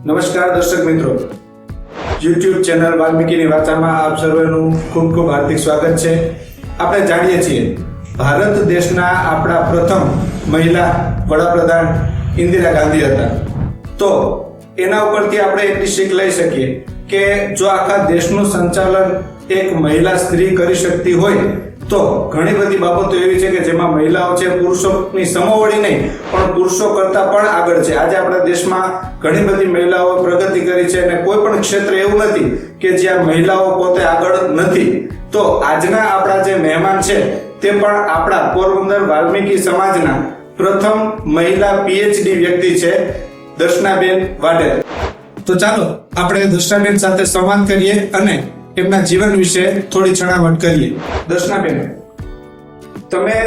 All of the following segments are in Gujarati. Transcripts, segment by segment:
નમસ્કાર દર્શક મિત્રો, YouTube ચેનલ વાલ્મીકીની વાચામાં આપ સર્વેનું ખૂબ ખૂબ હાર્દિક સ્વાગત છે. આપણે જાણીએ છીએ ભારત દેશના આપણા પ્રથમ મહિલા વડાપ્રધાન ઇન્દિરા ગાંધી હતા. તો એના ઉપરથી આપણે એટલી શીખ લઈ શકીએ કે જો આખા દેશનું સંચાલન એક મહિલા સ્ત્રી કરી શકતી હોય તો ઘણી બધી બાબતો એવી છે કે જેમાં મહિલાઓ છે પુરુષોની સમોવડી નહીં પણ પુરુષો કરતા પણ આગળ છે. આજે આપણા દેશમાં ઘણી બધી મહિલાઓ પ્રગતિ કરી છે અને કોઈ પણ ક્ષેત્ર એવું નથી કે જ્યાં મહિલાઓ પોતે આગળ નથી. તો આજના આપણા જે મહેમાન છે તે પણ આપણા પોરબંદર વાલ્મીકી સમાજના પ્રથમ મહિલા PhD વ્યક્તિ છે, દર્શનાબેન વાઢેર. તો ચાલો આપણે દર્શનાબેન સાથે સંવાદ કરીએ અને એમના જીવન વિશે થોડી છણાવટ કરીએ. દર્શનાબેન, તમે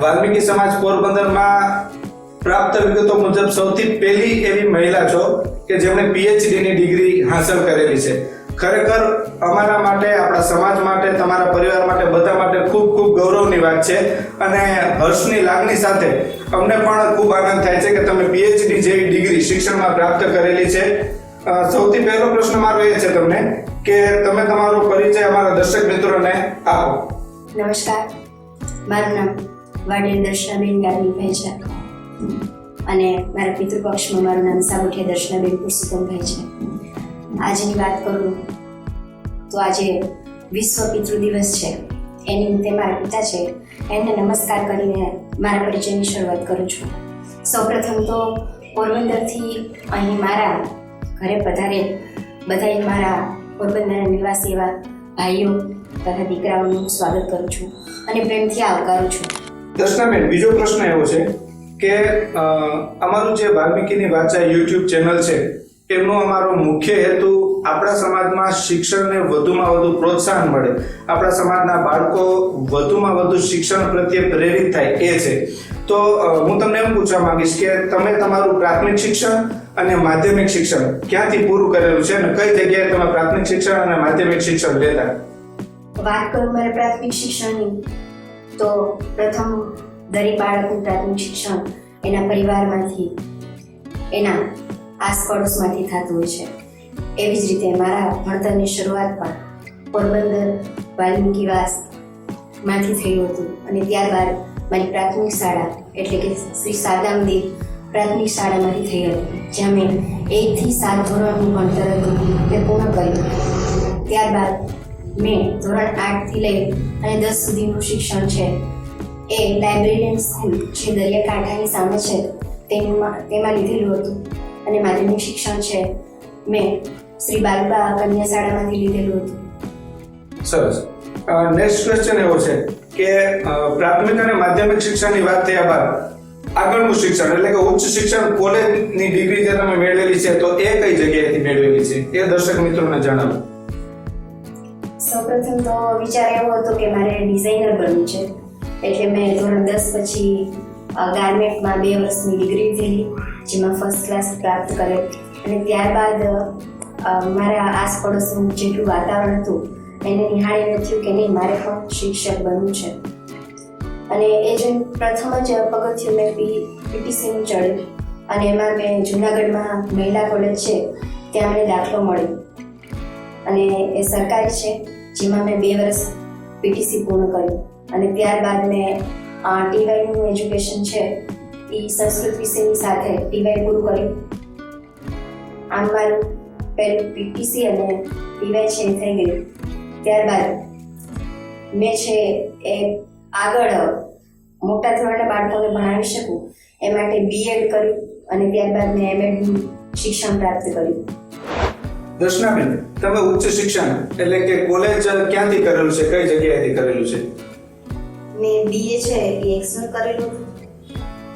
વાલ્મીકી સમાજ પોરબંદરમાં પ્રાપ્ત વિગતો મુજબ સૌથી પહેલી એવી મહિલા છો કે જેમણે PhD ની ડિગ્રી હાંસલ કરેલી છે. ખરેખર અમારા માટે, આપણા સમાજ માટે, તમારા પરિવાર માટે, બધા માટે ખૂબ ખૂબ ગૌરવની વાત છે અને હર્ષની લાગણી સાથે અમને પણ ખૂબ આનંદ થાય છે કે તમે PhD જેવી ડિગ્રી શિક્ષણમાં પ્રાપ્ત કરેલી છે. સૌથી પહેલો પ્રશ્ન મારો એ છે તમને કે તમે તમારો પરિચય અમારા દર્શક મિત્રોને આપો. નમસ્કાર, મારું નામ વાઢેર દર્શનાબેન ગાંધીભાઈ છે અને મારા પિતૃપક્ષમાં મારું નામ સાબુઠિયા દર્શનાબેન પુરુષોત્તમભાઈ છે. આજની વાત કરું તો આજે વિશ્વ પિતૃ દિવસ છે. એ નિમિત્તે મારા પિતા છે એમને નમસ્કાર કરીને મારા પરિચયની શરૂઆત કરું છું. સૌપ્રથમ તો પોરબંદરથી અહીં મારા ઘરે પધારે બધાએ મારા પોરબંદરના નિવાસી એવા ભાઈઓ તથા દીકરાઓનું સ્વાગત કરું છું અને પ્રેમથી આવકારું છું. દર્શનાબેન, બીજો પ્રશ્ન એવો છે કે અમારું જે વાલ્મીકીની વાચા YouTube ચેનલ છે એમનો અમારો મુખ્ય હેતુ આપણા સમાજમાં શિક્ષણને વધુમાં વધુ પ્રોત્સાહન મળે, આપણા સમાજના બાળકો વધુમાં વધુ શિક્ષણ પ્રત્યે પ્રેરિત થાય એ છે. તો હું તમને એમ પૂછવા માંગીશ કે તમે તમારું પ્રાથમિક શિક્ષણ અને માધ્યમિક શિક્ષણ ક્યાંથી પૂરું કરેલું છે અને કઈ જગ્યાએ તમે પ્રાથમિક શિક્ષણ અને માધ્યમિક શિક્ષણ લેતા? વાત કરું મારા પ્રાથમિક શિક્ષણની તો પ્રથમ દરેક બાળકનું પ્રાથમિક શિક્ષણ એના પરિવારમાંથી, એના આસપડોશમાંથી થતું હોય છે. એવી જ રીતે મારા ભણતરની શરૂઆત પણ પોરબંદર વાલ્મીકીવાસમાંથી થયું હતું અને ત્યારબાદ મારી પ્રાથમિક શાળા એટલે કે શ્રી શારદામદેવ પ્રાથમિક શાળામાંથી થઈ હતી, જ્યાં મેં 1 થી 7 ધોરણનું ભણતર હતું તે પૂર્ણ કર્યું. ત્યારબાદ મેં ધોરણ 8 થી લઈ અને 10 સુધીનું શિક્ષણ છે એ લાઇબ્રેરિયન સ્કૂલ જે દરિયાકાંઠાની સામે છે તેમાં લીધેલું હતું અને માધ્યમિક શિક્ષણ છે મેં શ્રી બાલુબા કન્યા શાળામાંથી લીધેલું હતું. સરસ. નેક્સ્ટ ક્વેશ્ચન એવો છે કે પ્રાથમિક અને માધ્યમિક શિક્ષણની વાત થયા બાદ આગળનું શિક્ષણ એટલે કે ઉચ્ચ શિક્ષણ કોલેજની ડિગ્રી જે તમે મેળવેલી છે તો એ કઈ જગ્યાએથી મેળવેલી છે એ દર્શક મિત્રોને જણાવો. સૌપ્રથમ તો વિચાર એવો હતો કે મારે ડિઝાઇનર બનવું છે એટલે મેં ધોરણ 10 પછી ગાર્મેન્ટમાં 2 વર્ષની ડિગ્રી લીધેલી, જેમાં ફર્સ્ટ ક્લાસ પ્રાપ્ત કરેલ અને ત્યારબાદ મારા આસપડોશનું જેટલું વાતાવરણ હતું એને નિહાળીને થયું કે નહીં, મારે પણ શિક્ષક બનવું છે અને એ જે પ્રથમ જ પગથિયું મેં PTCનું ચડ્યું અને એમાં મેં જૂનાગઢમાં મહિલા કોલેજ છે ત્યાં મને દાખલો મળ્યો અને એ સરકારી છે જેમાં મેં 2 વર્ષ PTC પૂર્ણ કર્યું અને ત્યારબાદ મેં TYનું એજ્યુકેશન છે એ સંસ્કૃત વિષયની સાથે TY પૂરું કર્યું. આમ મારું પહેલું PTC અને TY છે એ થઈ ગયું. ત્યારબાદ મેં છે એ આગળ મોટા ધોરણના બાળકોને ભણાવી શકું એ માટે BEd કર્યું અને ત્યારબાદ મેં MAdનું શિક્ષણ પ્રાપ્ત કર્યું. દર્શનાબેન, તમે ઉચ્ચ શિક્ષણ એટલે કે કોલેજ ક્યાંથી કરેલું છે, કઈ જગ્યાએથી કરેલું છે? મેં BA છે એ એક્સનલ કરેલું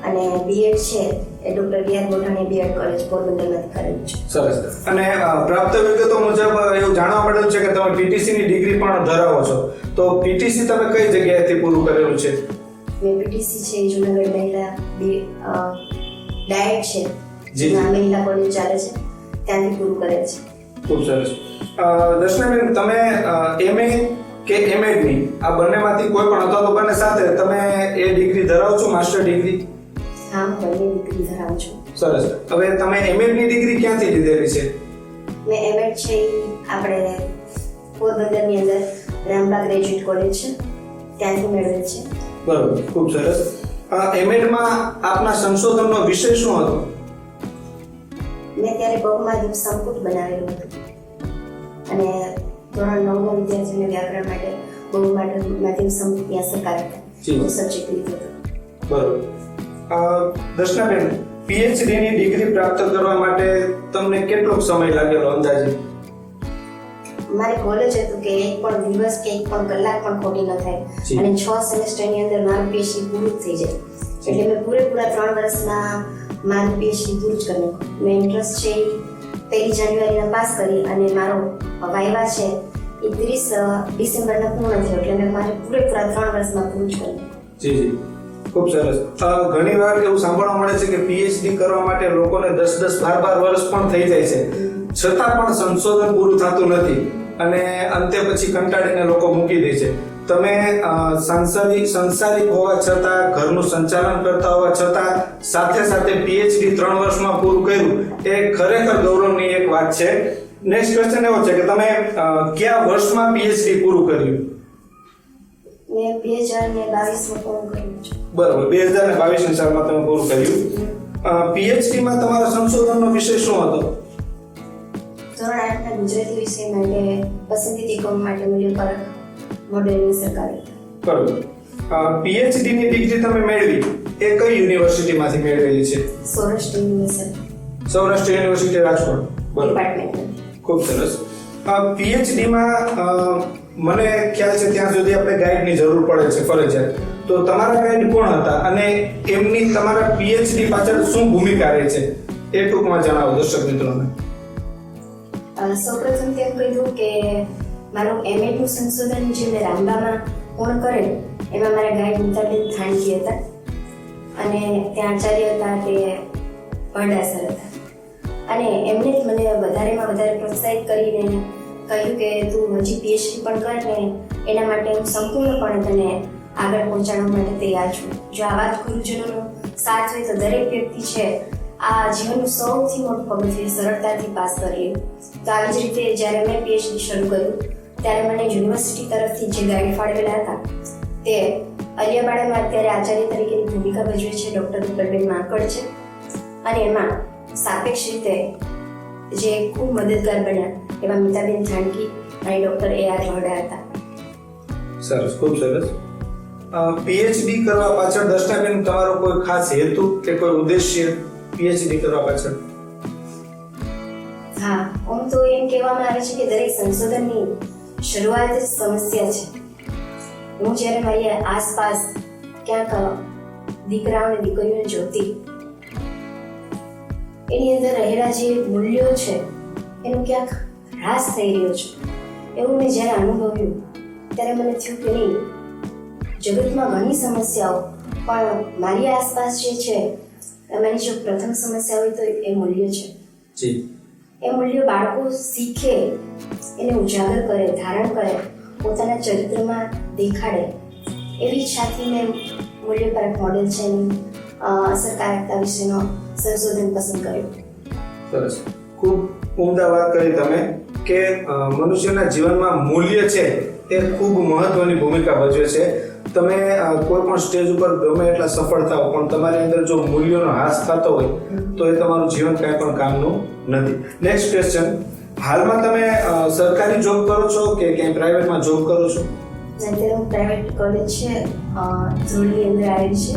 અને BEd છે એ ડોક્ટર B.R. ગોઠાણી BEd કોલેજ પોરબંદરમાંથી કરેલું છે. સરસ. અને પ્રાપ્ત વિગતો મુજબ એવું જાણવા મળેલું છે કે તમે PTC ની ડિગ્રી પણ ધરાવો છો, તો PTC તમે કઈ જગ્યાએથી પૂરું કરેલું છે? મેં PTC છે જૂનાગઢ મહિલા ડાયટ છે જેમાં મહિલા કોલેજ ચાલે છે ત્યાંથી પૂરું કરેલ છે. ખૂબ સરસ. દર્શનાબેન, તમે MA કે MAd ની આ બંનેમાંથી કોઈ પણ અથવા તો બંને સાથે તમે એ ડિગ્રી ધરાવો છો, માસ્ટર ડિગ્રી? હા, હું બંને ડિગ્રી ધરાવું છું. સરસ. હવે તમે એમએડ ની ડિગ્રી ક્યાંથી લીધેલી છે? મેં એમએડ છે એ આપણે પોરબંદરની અંદર રામબા ગ્રેજ્યુએટ કોલેજ છે ત્યાંથી મેળવેલ છે. બરોબર, ખૂબ સરસ. એમએડ માં આપના સંશોધનનો વિષય શું હતો? મેં ત્યારે બહુમાધ્યમ સંપુટ બનાવેલું હતું અને ધોરણ 9 ના વિદ્યાર્થીઓને વ્યાકરણ માટે બહુમાધ્યમ સંપુટની અસર જી. સબ્જેક્ટ લીધો હતો. બરોબર. દર્શનાબેન, પીએચડી ની ડિગ્રી પ્રાપ્ત કરવા માટે તમને કેટલો સમય લાગેલો અંદાજે? મારે ગોલ જ હતું કે એક પણ દિવસ કે એક પણ કલાક પણ ખોટી ન થાય જી. અને 6 સેમેસ્ટરની અંદર મારું પીએચડી પૂરું જ થઈ જાય. એટલે મેં પૂરેપૂરા 3 વર્ષમાં મારું પીએચડી પૂરું જ કરી નાખ્યું. મેં ઇન્ટરેસ્ટ છે એ 1 જાન્યુઆરીના પાસ કરી અને મારો વાયવા છે એ 30 ડિસેમ્બરના પૂર્ણ થયો. એટલે મેં મારે પૂરેપૂરા 3 વર્ષમાં પૂરું જ કરી નાખ્યું. જી જી, ખૂબ સરસ. ઘણી વાર એવું સાંભળવા મળે છે કે પીએચડી કરવા માટે લોકોને 10-10, 12 વર્ષ પણ થઈ જાય છે, છતાં પણ સંશોધન પૂરું થતું નથી અને અંતે પછી કંટાળીને લોકો મૂકી દે છે. તમે સંસારિક હોવા છતાં, ઘરનું સંચાલન કરતા હોવા છતાં સાથે સાથે પીએચડી 3 વર્ષમાં પૂરું કર્યું, એ ખરેખર ગૌરવની એક વાત છે. નેક્સ્ટ ક્વેશ્ચન એવો છે કે તમે કયા વર્ષમાં પીએચડી પૂરું કર્યું? મેં 2022માં પૂરું કર્યું છે. બરોબર, 2022 સાલમાં તમે પૂરું કર્યું. પીએચડી માં તમારા સંશોધનનો વિષય શું હતો? ધોરણ 8ના ગુજરાતી વિષય માટે પસંદગી એકમ માટે મૂલ્યપરક મોડેલની સરકાર. બરોબર. પીએચડી ની ડિગ્રી તમે મેળવી એ કઈ યુનિવર્સિટીમાંથી મેળવેલી છે? Saurashtra university Saurashtra university Rajkot. બરોબર, ડિપાર્ટમેન્ટ. ખૂબ સરસ. પીએચડી માં મને ખ્યાલ છે ત્યાં સુધી આપણે ગાઈડની જરૂર પડે છે ફરજિયાત. તો તમારા ગાઈડ કોણ હતા અને એમની તમારા પીએચડી પાછળ શું ભૂમિકા રહે છે એ ટૂંકમાં જણાવો દર્શક મિત્રોને. સૌપ્રથમ તેમ કહ્યું કે મારું એમએડ નું સંશોધન જે મેં રામબામાં પૂર્ણ કરેલ એમાં મારા ગાઈડ નીતાબેન થાણકી હતા અને ત્યાં આચાર્ય હતા તે ભરડા સર હતા અને એમણે જ મને વધારેમાં વધારે પ્રોત્સાહિત કરીને કહ્યું કે તું હજી પીએચડી પણ કર ને એના માટે હું સંપૂર્ણપણે તને આગળ પહોંચાડવા માટે તૈયાર છું. જો આવા જ ગુરુજનોનો સાથ હોય તો દરેક વ્યક્તિ છે આ જીવનનું સૌથી મોટું પગથિયું સરળતાથી પાસ કરી. તો આવી જ રીતે જ્યારે મેં પીએચડી શરૂ કર્યું ત્યારે મને યુનિવર્સિટી તરફથી જે ગાઈડ ફાળવેલા હતા તે અલિયાબાડામાં અત્યારે આચાર્ય તરીકેની ભૂમિકા ભજવે છે ડૉક્ટર રૂપલબેન માંકડ છે અને એમાં સાપેક્ષ રીતે જે ખૂબ મદદગાર બન્યા એવા મીતાબેન થાણકી અને ડૉક્ટર AR ભરડા હતા. સરસ, ખૂબ સરસ. પીએચડી કરવા પાછળ દર્શનાબેન તમારો કોઈ ખાસ હેતુ કે કોઈ ઉદ્દેશ્ય પીએચડી કરવા પાછળ? હા, આમ તો એમ કહેવામાં આવે છે કે દરેક સંશોધનની શરૂઆત જ સમસ્યા છે. હું જ્યારે મારી આસપાસ ક્યાંક દીકરાઓ અને દીકરીઓને જોતી એની અંદર રહેલા જે મૂલ્યો છે એનો ક્યાંક હ્રાસ થઈ રહ્યો છે એવું મેં જ્યારે અનુભવ્યું ત્યારે મને થયું કે નહીં, જગતમાં ઘણી સમસ્યાઓ પણ મારી આસપાસ જે છે એમાંની જો પ્રથમ સમસ્યા હોય તો એ મૂલ્ય છે. જી. એ મૂલ્યો બાળકો શીખે, એને ઉજાગર કરે, ધારણ કરે, પોતાના ચરિત્રમાં દેખાડે એવી ઈચ્છાથી મેં મૂલ્યપરક મોડેલ છે એની અસરકારકતા વિશેનો સંશોધન પસંદ કર્યું. સરસ, ખૂબ ઉમદા વાત કરી તમે કે મનુષ્યના જીવનમાં મૂલ્ય છે એ ખૂબ મહત્વની ભૂમિકા ભજવે છે. તમે કોઈ પણ સ્ટેજ ઉપર ગમે એટલા સફળ થાઓ પણ તમારી અંદર જો મૂલ્યોનો હાસ થતો હોય તો એ તમારું જીવન કાંઈ પણ કામનું નથી. નેક્સ્ટ ક્વેશ્ચન, હાલમાં તમે સરકારી જોબ કરો છો કે ક્યાંય પ્રાઇવેટમાં જોબ કરો છો? અત્યારે હું પ્રાઇવેટ કોલેજ છે ધોરડની અંદર આવેલી છે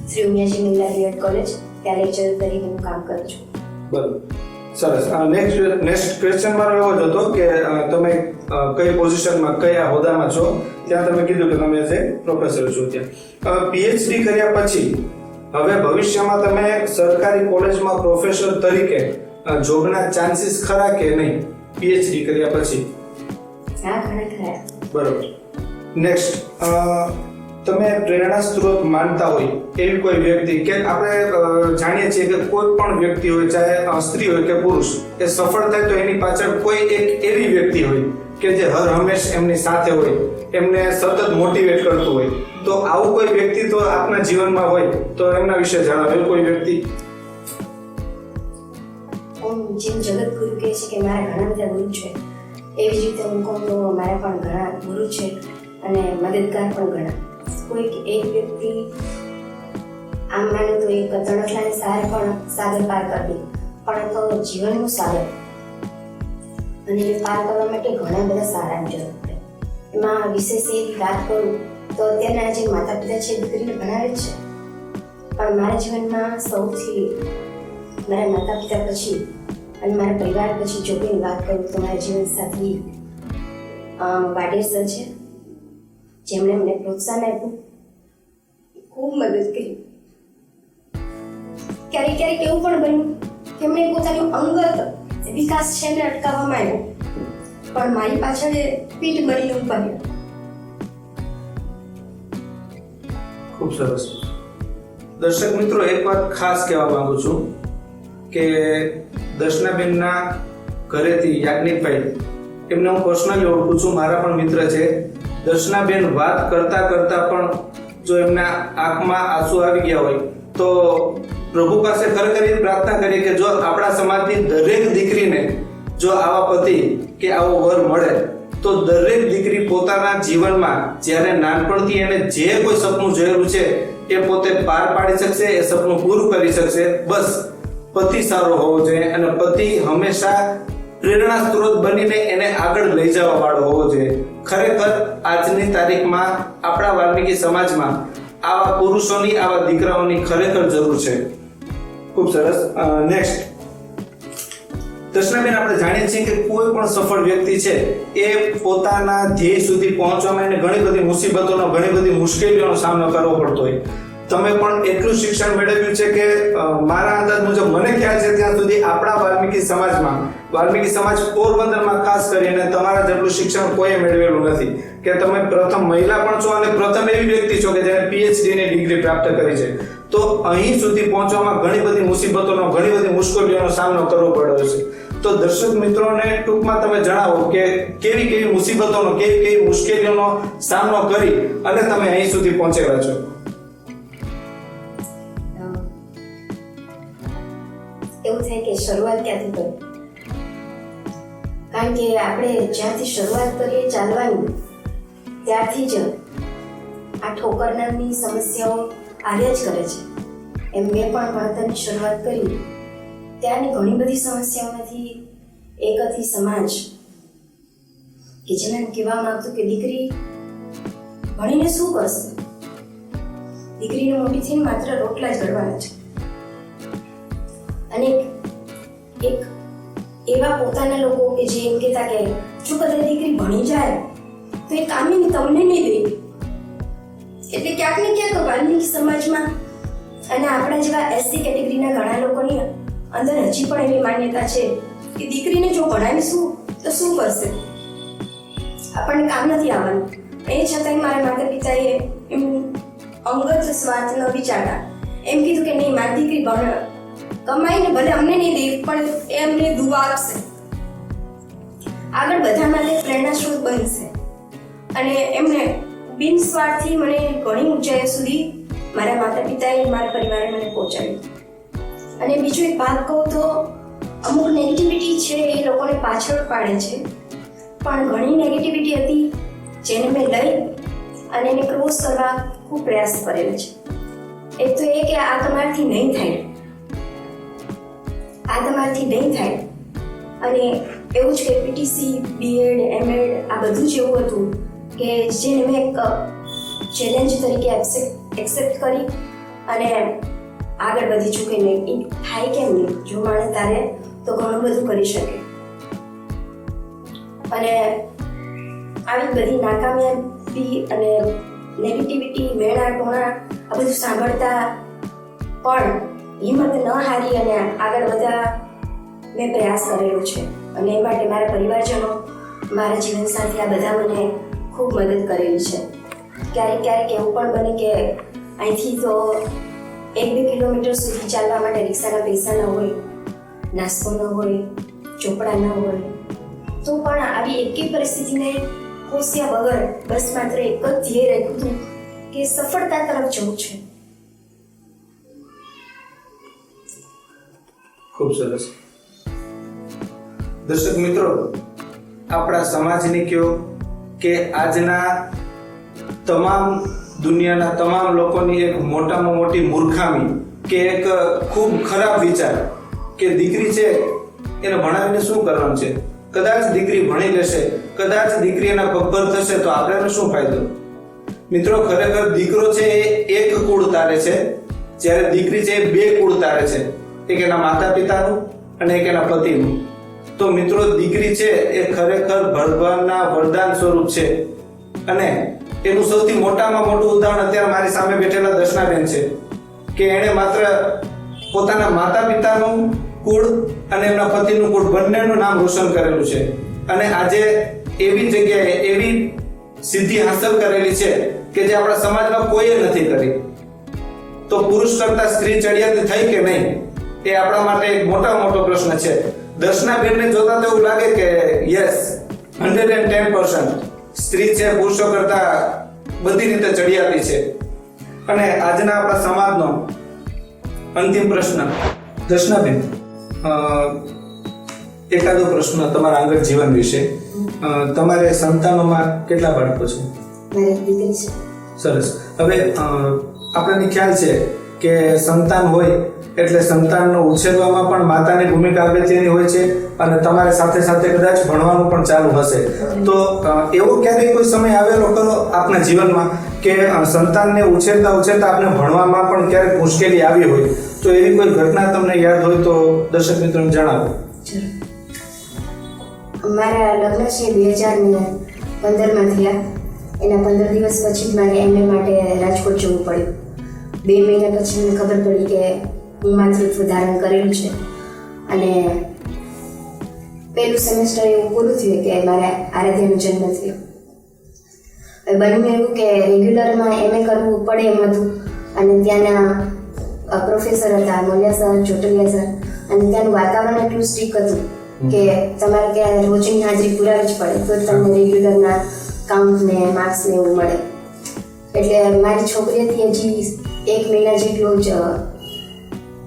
શ્રી ઉમિયાજી મિલ્લા બીએડ કોલેજ, ત્યાં લેક્ચર તરીકે હું કામ કરું છું. બરાબર, સરસ. નેક્સ્ટ ક્વેશ્ચન મારો એવો જ હતો કે તમે કઈ પોઝિશનમાં, કયા હોદ્દામાં છો? ત્યાં તમે કીધું કે તમે જે પ્રોફેસર છો ત્યાં. પીએચડી કર્યા પછી હવે ભવિષ્યમાં તમે સરકારી કોલેજમાં પ્રોફેસર તરીકે જોબના ચાન્સીસ ખરા કે નહીં પીએચડી કર્યા પછી? હા, ઘણા ખરા. બરોબર. નેક્સ્ટ, તમે પ્રેરણા સ્ત્રોત માનતા હોય એવી કોઈ વ્યક્તિ, કે આપણે જાણીએ છીએ કે કોઈ પણ વ્યક્તિ હોય, ચાહે સ્ત્રી હોય કે પુરુષ, એ સફળ થાય તો એની પાછળ કોઈ એક એવી વ્યક્તિ હોય કે જે હર હંમેશ એમની સાથે હોય, એમને સતત મોટિવેટ કરતું હોય. તો આવું કોઈ વ્યક્તિ તો આપના જીવનમાં હોય તો એમના વિશે જણાવો. કોઈ વ્યક્તિ? જેમ જગતગુરુ કહે છે કે મારા ઘણા બધા ગુરુ છે, એવી જ રીતે હું કહું તો મારા પણ ઘણા ગુરુ છે અને મદદગાર પણ ઘણા. કોઈક એક વ્યક્તિ આમ માનું તો એક તણખલાને સહારે પણ સાગર પાર કરી દે, પણ તો જીવનનું સાગર અને એ પાર કરવા માટે ઘણા બધા સારાની જરૂર પડે. એમાં વિશેષ એવી વાત કરું તો અત્યારના જે માતા પિતા છે દીકરીને ભણાવે જ છે, પણ મારા જીવનમાં સૌથી મારા માતા પિતા પછી અને મારા પરિવાર પછી જો કોઈની વાત કરું તો મારા જીવનસાથી વાડેર સર છે, જેમણે મને પ્રોત્સાહન આપ્યું, ખૂબ મદદ કરી. ક્યારેક ક્યારેક એવું પણ બન્યું કે એમણે પોતાનું અંગત વિકાસ છે ને અટકાવવામાં આવ્યો, પણ મારી પાછળ પીઠ બનીને ઉભા રહ્યા. ખૂબ સરસ. દર્શક મિત્રો, એક વાત ખાસ કહેવા માંગુ છું કે દર્શનાબેનના ઘરેથી યાજ્ઞિકભાઈ, એમને હું પર્સનલી ઓળખું છું, મારા પણ મિત્ર છે. દર્શનાબેન વાત કરતા કરતા પણ જો એમના આંખમાં આંસુ આવી ગયા હોય તો પ્રભુ પાસે ખરેખર એ પ્રાર્થના કરીએ કે જો આપણા સમાજની દરેક દીકરીને જો આવા પતિ કે આવો વર મળે તો દરેક દીકરી પોતાના જીવનમાં જ્યારે નાનપણથી એને જે કોઈ સપનું જોયેલું છે એ પોતે પાર પાડી શકશે, એ સપનું પૂરું કરી શકશે. બસ પતિ સારો હોવો જોઈએ અને પતિ હંમેશા પ્રેરણા સ્ત્રોત બનીને એને આગળ લઈ જવા વાળો હોવો જોઈએ. ખરેખર આજની તારીખમાં આપણા વાલ્મીકી સમાજમાં આવા પુરુષોની, આવા દીકરાઓની ખરેખર જરૂર છે. ખૂબ સરસ. નેક્સ્ટ, દર્શનાબેન, આપણે જાણીએ છીએ કે કોઈ પણ સફળ વ્યક્તિ છે એ પોતાના ધ્યેય સુધી પહોંચવામાં એને ઘણી બધી મુસીબતોનો, ઘણી બધી મુશ્કેલીઓનો સામનો કરવો પડતો હોય. તમે પણ એટલું શિક્ષણ મેળવ્યું છે કે મારા અંદાજ મુજબ, મને ખ્યાલ છે ત્યાં સુધી આપણા વાલ્મીકી સમાજમાં, વાલ્મીકી સમાજ પોરબંદરમાં ખાસ કરીને તમારા જેટલું શિક્ષણ કોઈએ મેળવેલું નથી, કે તમે પ્રથમ મહિલા પણ છો અને પ્રથમ એવી વ્યક્તિ છો કે જેને PhD ની ડિગ્રી પ્રાપ્ત કરી છે. તો અહીં સુધી પહોંચવામાં ઘણી બધી મુસીબતોનો, ઘણી બધી મુશ્કેલીઓનો સામનો કરવો પડ્યો છે. તો દર્શક મિત્રોને ટૂંકમાં તમે જણાવો કે કેવી કેવી મુસીબતોનો, કેવી કેવી મુશ્કેલીઓનો સામનો કરી અને તમે અહીં સુધી પહોંચેલા છો. એવું થાય કે શરૂઆત ક્યાંથી કરી, કારણ કે આપણે જ્યાંથી શરૂઆત કરીએ ચાલવાની ત્યારથી જ આ ઠોકર નામની સમસ્યાઓ આવ્યા જ કરે છે. એમ મેં પણ ભણતરની શરૂઆત કરી ત્યારની ઘણી બધી સમસ્યાઓમાંથી એક હતી સમાજ, કે જેને કહેવા માંગતું કે દીકરી ભણીને શું કરશે, દીકરીને મોટી થઈને માત્ર રોટલા જ ઘડવાના છે. અને એક એવા પોતાના લોકો કે જે એમ કહેતા કે જો કદાચ દીકરી ભણી જાય તો એ કામીને તમને નહીં દે. એટલે ક્યાંક ને ક્યાંક વાલ્મીકી સમાજમાં અને આપણા જેવા SC કેટેગરીના ઘણા લોકોની અંદર હજી પણ એવી માન્યતા છે કે દીકરીને જો ભણાવીશું તો શું કરશે, આપણને કામ નથી આવવાનું. એ છતાંય મારા માતા પિતાએ એમ અંગત સ્વાર્થ ન વિચારતા એમ કીધું કે નહીં, મારી દીકરી કમાઈને ભલે અમને નહીં દે પણ એ અમને દુઆ આપશે, આગળ બધા માટે પ્રેરણા સ્ત્રોત બનશે. અને એમને બિનસ્વાર્થથી મને ઘણી ઊંચાઈઓ સુધી મારા માતા પિતાએ, મારા પરિવારે મને પહોંચાડ્યું. અને બીજો એક વાત કહું તો અમુક નેગેટિવિટી છે એ લોકોને પાછળ પાડે છે, પણ ઘણી નેગેટિવિટી હતી જેને મેં લઈ અને એને ક્રોસ કરવા ખૂબ પ્રયાસ કરેલો છે. એક તો એ કે આ તમારાથી નહીં થાય, આ તમારાથી નહીં થાય. અને એવું જ કે PTC, BEd, MEd આ બધું જ એવું હતું કે જેને મેં એક ચેલેન્જ તરીકે એક્સેપ્ટ કરી અને આગળ વધી ચૂકી. નહીં થાય કેમ નહીં, જો માણસ તારે તો ઘણું બધું કરી શકે. અને આવી બધી નાકામયાબી અને નેગેટિવિટી, વેણા ટોણા આ બધું સાંભળતા પણ હિંમત ન હારી અને આગળ વધવા મેં પ્રયાસ કરેલો છે. અને એ માટે મારા પરિવારજનો, મારા જીવનસાથી આ બધા મને ખૂબ મદદ કરેલી છે. ક્યારેક ક્યારેક એવું પણ બને કે અહીંથી તો 1-2 કિલોમીટર સુધી ચાલવા માટે રિક્ષાના પૈસા ન હોય, નાસ્તો ન હોય, ચોપડા ન હોય, તો પણ આવી એકેય પરિસ્થિતિને કોસ્યા વગર બસ માત્ર એક જ ધ્યેય રાખ્યું હતું કે સફળતા તરફ જવું છે. ખૂબ સરસ. દર્શક મિત્રો, આપણા સમાજની કયો કે આજના તમામ દુનિયાના તમામ લોકોની એક મોટામાં મોટી મૂર્ખામી કે એક ખૂબ ખરાબ વિચાર કે દીકરી છે એને ભણાવીને શું કરવાનું છે. કદાચ દીકરી ભણી લેશે, કદાચ દીકરી એના પગભર થશે તો આપણે શું ફાયદો. મિત્રો, ખરેખર દીકરો છે એ એક કુળ તારે છે, જ્યારે દીકરી છે એ બે કુળ તારે છે, એક એના માતા પિતાનું અને એક એના પતિનું. તો મિત્રો, દીકરી છે એ ખરેખર ભગવાનના વરદાન સ્વરૂપ છે અને એનું સૌથી મોટામાં મોટું ઉદાહરણ અત્યારે મારી સામે બેઠેલા દર્શનાબેન છે કે એણે માત્ર પોતાના માતા પિતાનું કુળ અને એમના પતિનું કુળ બંનેનું નામ રોશન કરેલું છે અને આજે એવી જગ્યાએ એવી સિદ્ધિ હાંસલ કરેલી છે કે જે આપણા સમાજમાં કોઈએ નથી કરી. તો પુરુષ કરતા સ્ત્રી ચડિયાતી થઈ કે નહીં, એ આપણા માટે એક મોટામાં મોટો પ્રશ્ન છે. દર્શનાબેનને જોતા તો એવું લાગે કે યસ, 110% સ્ત્રી છે પુરુષો કરતા બધી રીતે ચડિયાતી છે. અને આજના આપણા સમાજનો અંતિમ પ્રશ્ન, દર્શનાબેન, એકાદો પ્રશ્ન તમારા અંગત જીવન વિશે. તમારે સંતાનોમાં કેટલા બાળકો છે? મારી દીકરી છે. સરસ. હવે આપણને ખ્યાલ છે કે સંતાન હોય એટલે સંતાનનો ઉછેરવામાં પણ માતાની ભૂમિકા અગત્યની હોય છે અને તમારે સાથે સાથે કદાચ ભણવાનું પણ ચાલુ હશે. તો એવો ક્યારેય કોઈ સમય આવેલો ખરો આપના જીવનમાં કે સંતાનને ઉછેરતા આપને ભણવામાં પણ ક્યારેક મુશ્કેલી આવી હોય? તો એવી કોઈ ઘટના તમને યાદ હોય તો દર્શક મિત્રોને જણાવો. મારા લગ્ન છે 2015માં થયા. એના 15 દિવસ પછી મારે MA માટે રાજકોટ જવું પડ્યું. 2 મહિના પછી મને ખબર પડી કે હું માતૃત્વ ધારણ કરેલું છે અને પહેલું સેમેસ્ટર એવું પૂરું થયું કે મારે આરાધ્યાનો જન્મ થયો. બન્યું એવું કે રેગ્યુલરમાં MA કરવું પડે એમ હતું અને ત્યાંના પ્રોફેસર હતા મોલિયા સર, ચોટલિયા સર, અને ત્યાંનું વાતાવરણ એટલું સ્ટ્રિક્ટ હતું કે તમારે ત્યાં રોજની હાજરી પુરાવી જ પડે તો તમને રેગ્યુલરના કાઉન્ટ ને માર્ક્સ ને એવું મળે. એટલે મારી છોકરી હતી હજી 1 મહિના જેટલું જ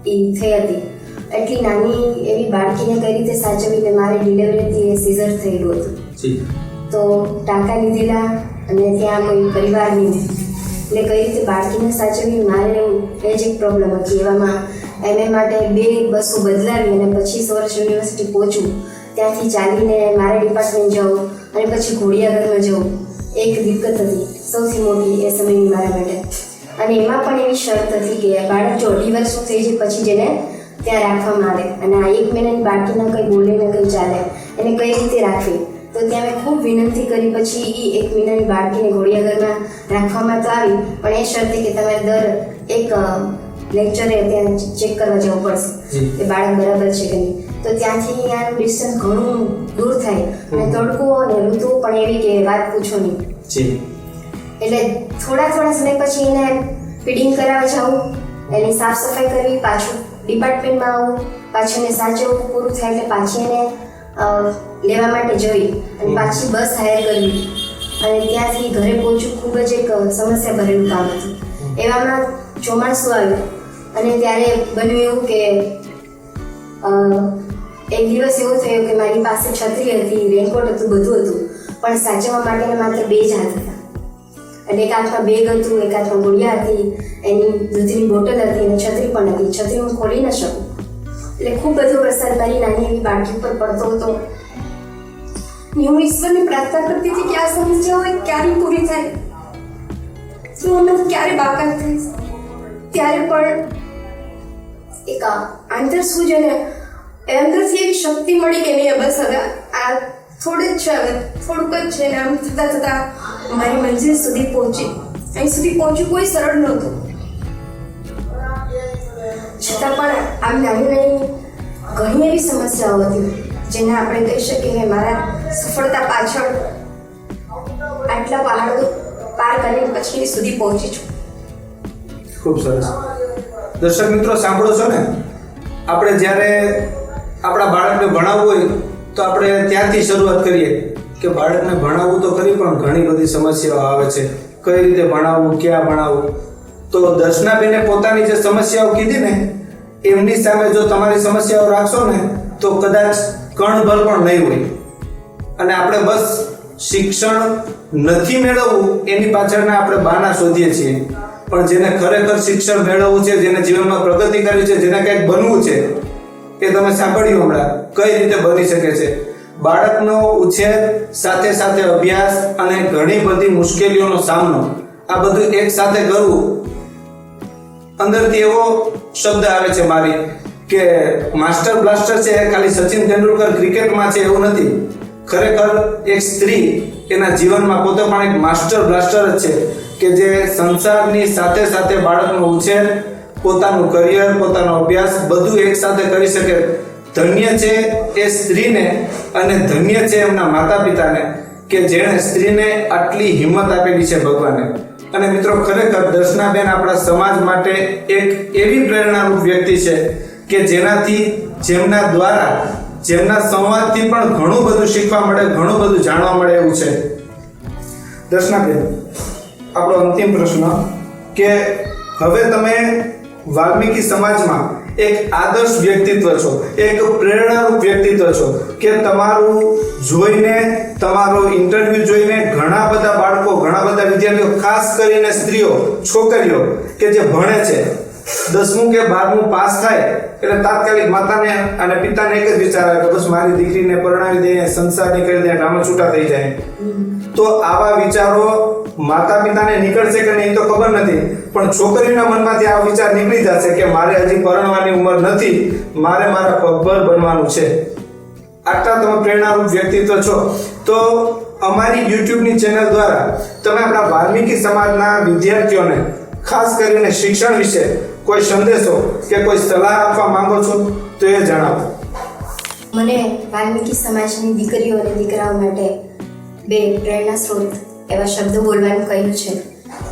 થઈ હતી. એટલી નાની એવી બાળકીને કઈ રીતે સાચવીને મારી ડિલિવરી હતી એ સીઝર થયેલું હતું. તો ટાંકા લીધેલા અને ત્યાં કોઈ પરિવાર નહીં, એટલે કઈ રીતે બાળકીને સાચવી મારે એ જ એક પ્રોબ્લેમ હતી. એવામાં MA માટે 2 બસો બદલાવી અને પછી સૌરાષ્ટ્ર યુનિવર્સિટી પહોંચું, ત્યાંથી ચાલીને મારા ડિપાર્ટમેન્ટ જવું અને પછી ઘોડિયાઘરમાં જવું, એક દિક્કત હતી સૌથી મોટી એ સમયની મારા માટે. અને એમાં પણ એવી શરત હતી કે બાળક જો 2.5 વર્ષનું થઈ જાય પછી જેને ત્યાં રાખવામાં આવે અને આ 1 મહિનાની બાળકીને કંઈ બોલે ને કંઈ ચાલે એને કઈ રીતે રાખવી. તો ત્યાં મેં ખૂબ વિનંતી કરી પછી એ 1 મહિનાની બાળકીને ઘોડિયાઘરમાં રાખવામાં તો આવી, પણ એ શરતે કે તમારે દર એક લેક્ચરે ત્યાં ચેક કરવા જવું પડશે કે બાળક બરાબર છે કે નહીં. તો ત્યાંથી અહીંયાનું ડિસ્ટન્સ ઘણું દૂર થાય અને તડકો અને ઋતુ પણ એવી કે વાત પૂછો નહીં. એટલે થોડા સમય પછી એને ફીડિંગ કરાવવા જાઉં, એની સાફ સફાઈ કરવી, પાછું ડિપાર્ટમેન્ટમાં આવું, પાછું એને સાચવવું, પૂરું થાય એટલે પાછી એને લેવા માટે જવી અને પાછી બસ હાયર કરવી અને ત્યાંથી ઘરે પહોંચવું ખૂબ જ એક સમસ્યા ભરેલું કામ હતું. એવામાં ચોમાસું આવ્યું અને ત્યારે બન્યું એવું કે એક દિવસ એવો થયો કે મારી પાસે છત્રી હતી, રેનકોટ હતું, બધું હતું, પણ સાચવવા માટેના માત્ર 2 જ હાથ હતા. અને એક હાથમાં બેગ હતું, એક હાથમાં ગુડિયા હતી, એની દૂધની બોટલ હતી અને છત્રી પણ હતી. છત્રી હું ખોલી ન શકું. એટલે ખૂબ બધો વરસાદ મારી નાની એવી બાળકી ઉપર પડતો હતો. હું ઈશ્વરને પ્રાર્થના કરતી હતી કે આ સમસ્યા હોય ક્યારે પૂરી થાય, હું અમે ક્યારે બાકાત થઈશ. ત્યારે પણ એક આંતરસૂજ અને અંદરથી એવી શક્તિ મળી કે નહીં બસ હવે આ થોડું જ છે, હવે થોડુંક જ છે ને આમ થતાં મારી મંજિલ સુધી પહોંચી. અહીં સુધી પહોંચવું કોઈ સરળ નહોતું, છતાં પણ આમ નાની ઘણી એવી સમસ્યાઓ હતી જેને આપણે કહી શકીએ કે મારા સફળતા પાછળ આટલા પહાડો પાર કરીને પછી સુધી પહોંચી છું. ખૂબ સરસ. દર્શક મિત્રો, સાંભળો છો ને, આપણે જ્યારે આપણા બાળકને ભણાવવું હોય તો આપણે ત્યાંથી શરૂઆત કરીએ કે બાળકને ભણાવવું તો ખરી પણ ઘણી બધી સમસ્યાઓ આવે છે. કઈ રીતે ભણાવવું, ક્યાં ભણાવવું. તો દર્શનાબેને પોતાની જે સમસ્યાઓ કીધી ને એમની સામે જો તમારી સમસ્યાઓ રાખશો ને તો કદાચ કણભર પણ નહીં હોય. અને આપણે બસ શિક્ષણ નથી મેળવવું એની પાછળના આપણે બહાના શોધીએ છીએ. પણ જેને ખરેખર શિક્ષણ મેળવવું છે, જેને જીવનમાં પ્રગતિ કરવી છે, જેને કંઈક બનવું છે, એ તમે સાંભળ્યું હમણાં કઈ રીતે બની શકે છે. બાળકનો ઉછેર સાથે સાથે અભ્યાસ અને ઘણી બધી મુશ્કેલીઓનો સામનો, આ બધું એક સાથે કરવું. અંદરથી એવો શબ્દ આવે છે મારી કે માસ્ટર બ્લાસ્ટર છે એ ખાલી સચિન તેંડુલકર ક્રિકેટમાં છે એવું નથી. ખરેખર એક સ્ત્રી એના જીવનમાં પોતે પણ એક માસ્ટર બ્લાસ્ટર જ છે કે જે સંસારની સાથે સાથે બાળકનો ઉછેર, પોતાનું કરિયર, પોતાનો અભ્યાસ બધું એક સાથે કરી શકે. ધન્ય છે એ સ્ત્રીને અને ધન્ય છે એમના માતા પિતાને કે જેણે સ્ત્રીને આટલી હિંમત આપેલી છે ભગવાને. અને મિત્રો ખરેખર દર્શનાબેન આપણા સમાજ માટે એક એવી પ્રેરણારૂપ વ્યક્તિ છે કે જેનાથી, જેમના દ્વારા, જેમના સંવાદથી પણ ઘણું બધું શીખવા મળે, ઘણું બધું જાણવા મળે એવું છે. દર્શનાબેન, આપણો અંતિમ પ્રશ્ન કે હવે તમે વાલ્મીકી સમાજમાં એક આદર્શ વ્યક્તિત્વ છો, એક પ્રેરણારૂપ વ્યક્તિત્વ છો કે તમારું જોઈને, તમારો ઇન્ટરવ્યુ જોઈને ઘણા બધા બાળકો, ઘણા બધા વિદ્યાર્થીઓ, ખાસ કરીને સ્ત્રીઓ, છોકરીઓ કે જે ભણે છે, 10મું કે 12મું પાસ થાય એટલે તાત્કાલિક માતાને અને પિતાને એક જ વિચાર આવે કે બસ મારી દીકરીને પરણાવી દઈએ, સંસારની કરી દઈએ, આમાં છૂટા થઈ જાય. તો આવા વિચારો માતા પિતાને નીકળશે કે નહીં તો ખબર નથી, પણ છોકરીના મનમાંથી આ વિચાર નીકળી જશે કે મારે હજી પરણવાની ઉંમર નથી, મારે મારા પગભર બનવાનું છે. આટલા તમે પ્રેરણારૂપ વ્યક્તિત્વ છો. તો અમારી યુટ્યુબની ચેનલ દ્વારા તમે આપણા વાલ્મીકી સમાજના વિદ્યાર્થીઓને ખાસ કરીને શિક્ષણ વિશે કોઈ સંદેશો કે કોઈ સલાહ આપવા માંગો છો તો એ જણાવો. મને વાલ્મીકી સમાજની દીકરીઓ અને દીકરાઓ માટે બે પ્રેરણા સ્ત્રોત એવા શબ્દો બોલવાનું કહ્યું છે.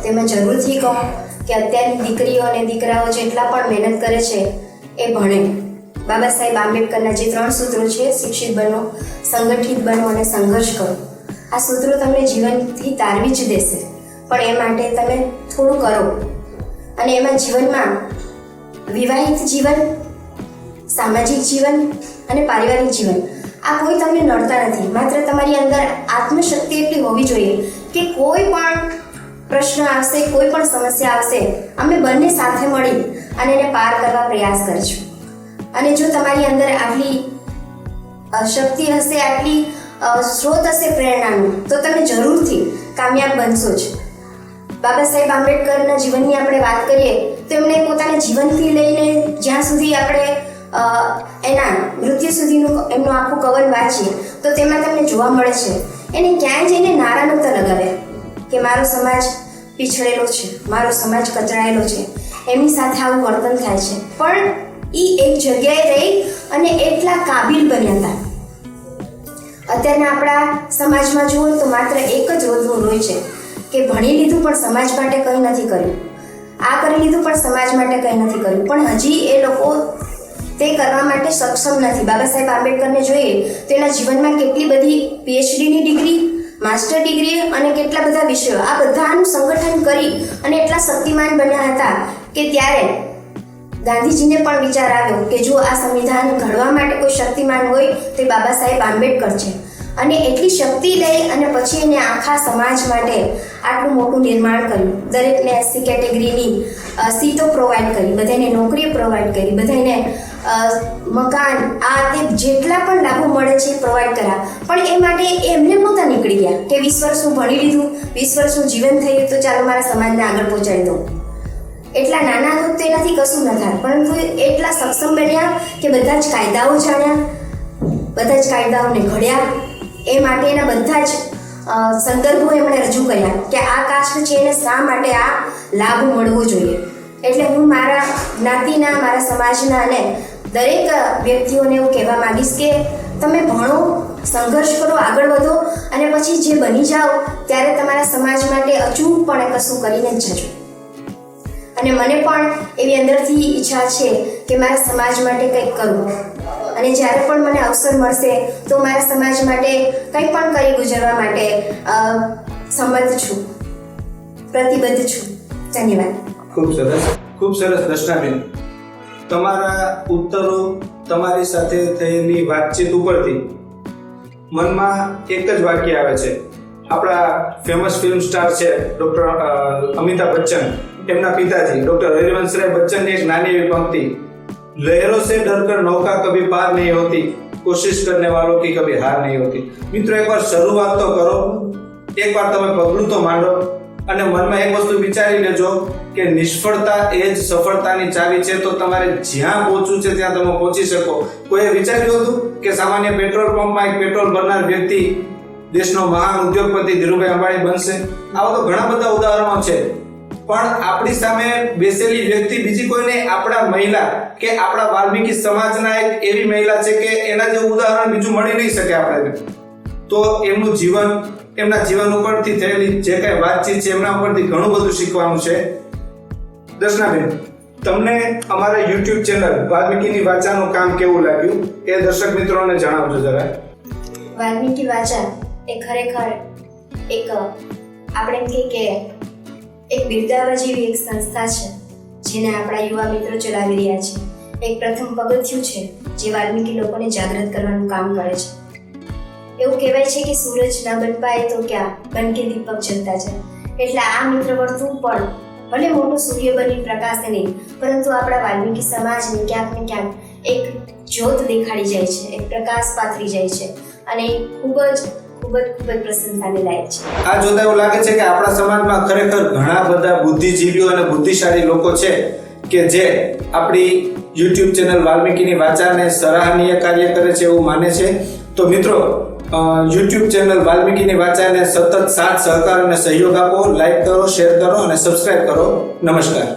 તેમાં જરૂરથી કહું કે અત્યારની દીકરીઓ અને દીકરાઓ જેટલા પણ મહેનત કરે છે એ ભણે. બાબા સાહેબ આંબેડકરના જે 3 સૂત્રો છે, શિક્ષિત બનો, સંગઠિત બનો અને સંઘર્ષ કરો, આ સૂત્રો તમને જીવનથી તારવી જ દેશે. પણ એ માટે તમે થોડું કરો. અને એમાં જીવનમાં વિવાહિત જીવન, સામાજિક જીવન અને પારિવારિક જીવન આ કોઈ તમને નડતા નથી. માત્ર તમારી અંદર આત્મશક્તિ એટલી હોવી જોઈએ કે કોઈ પણ પ્રશ્ન આવશે, કોઈ પણ સમસ્યા આવશે, અમે બંને સાથે મળી અને એને પાર કરવા પ્રયાસ કરીશું. અને જો તમારી અંદર આટલી શક્તિ હશે, આટલી સ્ત્રોત હશે પ્રેરણાનું, તો તમે જરૂરથી કામયાબ બનશો જ. બાબા સાહેબ આંબેડકરના જીવનની આપણે વાત કરીએ તો એમણે પોતાના જીવનથી લઈને જ્યાં સુધી આપણે એના મૃત્યુ સુધીનું એમનું આખું કવન વાંચીએ તો તેમાં તમને જોવા મળે છે એને ક્યાંય જઈને નારા નહોતા લગાવ્યા કે મારો સમાજ પીછળેલો છે, મારો સમાજ કચડાયેલો છે, એમની સાથે આવું વર્તન થાય છે. પણ એ એક જગ્યાએ રહી અને એટલા કાબિલ બન્યા હતા. અત્યારના આપણા સમાજમાં જુઓ તો માત્ર એક જ રોજનું હોય છે કે ભણી લીધું પણ સમાજ માટે કંઈ નથી કર્યું, આ કરી લીધું પણ સમાજ માટે કંઈ નથી કર્યું. પણ હજી એ લોકો તે કરવા માટે સક્ષમ નથી. બાબા સાહેબ આંબેડકરને જોઈએ તો એના જીવનમાં કેટલી બધી PhDની ડિગ્રી, માસ્ટર ડિગ્રી અને કેટલા બધા વિષયો, આ બધાનું સંગઠન કરી અને એટલા શક્તિમાન બન્યા હતા કે ત્યારે ગાંધીજીને પણ વિચાર આવ્યો કે જો આ સંવિધાન ઘડવા માટે કોઈ શક્તિમાન હોય તો બાબા સાહેબ આંબેડકર છે. અને એટલી શક્તિ લઈ અને પછી એને આખા સમાજ માટે આટલું મોટું નિર્માણ કર્યું. દરેકને SC કેટેગરીની સીટો પ્રોવાઈડ કરી, બધાને નોકરી પ્રોવાઈડ કરી, બધાને મકાન, આ તે જેટલા પણ લાભો મળે છે એ પ્રોવાઈડ કર્યા. પણ એ માટે એમને નહોતા નીકળી ગયા કે 20 વર્ષ હું ભણી લીધું, 20 વર્ષનું જીવન થયું તો ચાલો મારા સમાજને આગળ પહોંચાડી દઉં. એટલા નાના હતા તો એનાથી કશું ન થાય, પરંતુ એટલા સક્ષમ બન્યા કે બધા જ કાયદાઓ જાણ્યા, બધા જ કાયદાઓને ઘડ્યા. એ માટેના બધા જ સંદર્ભો એમણે રજૂ કર્યા કે આ કાસ્ટ છે એને શા માટે આ લાભ મળવો જોઈએ. એટલે હું મારા જ્ઞાતિના, મારા સમાજના અને દરેક વ્યક્તિઓને એવું કહેવા માંગીશ કે તમે ભણો, સંઘર્ષ કરો, આગળ વધો અને પછી જે બની જાઓ ત્યારે તમારા સમાજ માટે અચૂકપણે કશું કરીને જ જજો. અને મને પણ એવી અંદરથી ઈચ્છા છે કે મારા સમાજ માટે કંઈક કરવું. અને જ્યારે પણ મને અવસર મળશે તો મારા સમાજ માટે કંઈ પણ કરી ગુજરવા માટે સંમત છું, પ્રતિબદ્ધ છું. ધન્યવાદ. ખૂબ સરસ દર્શનાબેન. તમારા ઉત્તરો, તમારી સાથે થયેલી વાતચીત ઉપરથી મનમાં એક જ વાક્ય આવે છે. આપણા ફેમસ ફિલ્મ સ્ટાર છે ડોક્ટર અમિતાભ બચ્ચન, એમના પિતાજી ડોક્ટર હરિવંશરાય બચ્ચનની એક નાની એવી પંક્તિ, લહેરો સે ડરકર નૌકા કભી પાર નહીં હોતી, કોશિશ કરને વાलों की कभी हार नहीं होती. મિત્રો એકવાર શરૂઆત તો કરો, એકવાર તમે પગલું તો માંડો અને મનમાં એક વસ્તુ વિચારી લેજો કે નિષ્ફળતા એ જ સફળતાની ચાવી છે. તો તમારે જ્યાં પહોંચવું છે ત્યાં તમે પહોંચી શકો. કોઈએ વિચાર્યું હતું કે સામાન્ય પેટ્રોલ પંપમાં એક પેટ્રોલ ભરનાર વ્યક્તિ દેશનો મહાન ઉદ્યોગપતિ ધીરુભાઈ અંબાણી બનશે? આવા તો ઘણા બધા ઉદાહરણો છે. પણ આપણી સામે બેસેલી વ્યક્તિ બીજી કોઈ નહીં, આપણા મહિલા કે આપણા વાલ્મીકી સમાજના એક એવી મહિલા છે કે એના જેવું ઉદાહરણ બીજું મળી નહીં શકે આપણે. તો એમનું જીવન, એમના જીવન ઉપરથી થયેલી જે કઈ વાતચીત છે એમના ઉપરથી ઘણું બધું શીખવાનું છે. દર્શનાબેન, તમને અમારા YouTube ચેનલ વાલ્મીકીની વાચાનું કામ કેવું લાગ્યું એ દર્શક મિત્રોને જણાવજો જરા. વાલ્મીકી વાચા એ ખરેખર એક આપણે એમ કહીએ કે એક બિરદાવા જેવી એક સંસ્થા છે જેને આપણા યુવા મિત્રો ચલાવી રહ્યા છે. એક પ્રથમ પગથિયું છે જે વાલ્મીકી લોકોને જાગૃત કરવાનું કામ કરે છે. એવું કહેવાય છે કે સૂરજ ન બન પાય તો ક્યાં બન કે દીપક જલતા જાય. એટલે આ મિત્ર વર્તુળ પણ ભલે મોટું સૂર્ય બની પ્રકાશે નહીં, પરંતુ આપણા વાલ્મીકી સમાજને ક્યાંક ને ક્યાંક એક જ્યોત દેખાડી જાય છે, એક પ્રકાશ પાથરી જાય છે અને ખૂબ જ પ્રસન્નતાને લાયક છે. આ જોતા એવું લાગે છે કે આપણા સમાજમાં ખરેખર ઘણા બધા બુદ્ધિજીવીઓ અને બુદ્ધિશાળી લોકો છે કે જે આપણી YouTube ચેનલ વાલ્મીકીની વાચાને સરાહનીય કાર્ય કરે છે એવું માને છે. તો મિત્રો, YouTube ચેનલ વાલ્મીકીની વાચાને સતત સાથ સહકાર અને સહયોગ આપો, લાઈક કરો, શેર કરો અને સબસ્ક્રાઇબ કરો. નમસ્કાર.